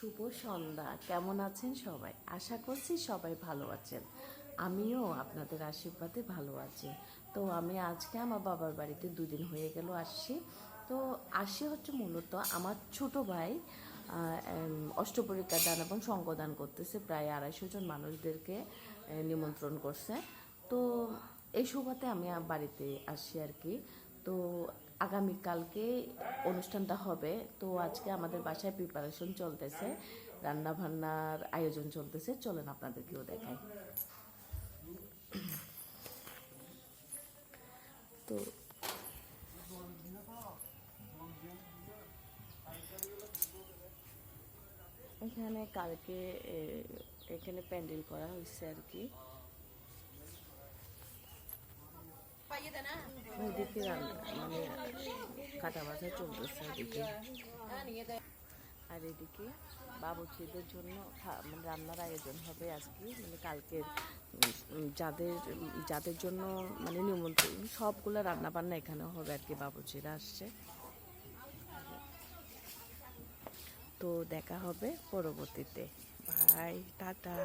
শুভ সন্ধ্যা। কেমন আছেন সবাই? আশা করছি সবাই ভালো আছেন। আমিও আপনাদের আশীর্বাদে ভালো আছি। তো আমি আজকে আমার বাবার বাড়িতে দুদিন হয়ে গেল আসছি। তো আসি হচ্ছে মূলত আমার ছোট ভাই অষ্টপরীক্ষা দান এবং সঙ্গদান করতেছে, প্রায় 250 জন মানুষদেরকে নিমন্ত্রণ করছে। তো এই সুবাদে আমি বাড়িতে আসছি আর কি। তো আগামীকালকে অনুষ্ঠানটা হবে। তো আজকে আমাদের বাসায় প্রিপারেশন চলতেছে, রান্না বান্নার আয়োজন চলতেছে। চলেন আপনাদেরকেও দেখাই। তো এখানে কালকে এখানে প্যান্ডেল করা হয়েছে আর কি। ওইদিকে মানে কাটা বাছা চলতেছে ওইদিকে। আর এদিকে বাবুর্চিদের জন্য মানে রান্নার আয়োজন হবে আজকে, মানে কালকের যাদের যাদের জন্য মানে নিমন্ত্রণ, সবগুলো রান্না বান্না এখানে হবে আর কি। বাবুর্চিরা আসছে। তো দেখা হবে পরবর্তীতে। Bye, tata.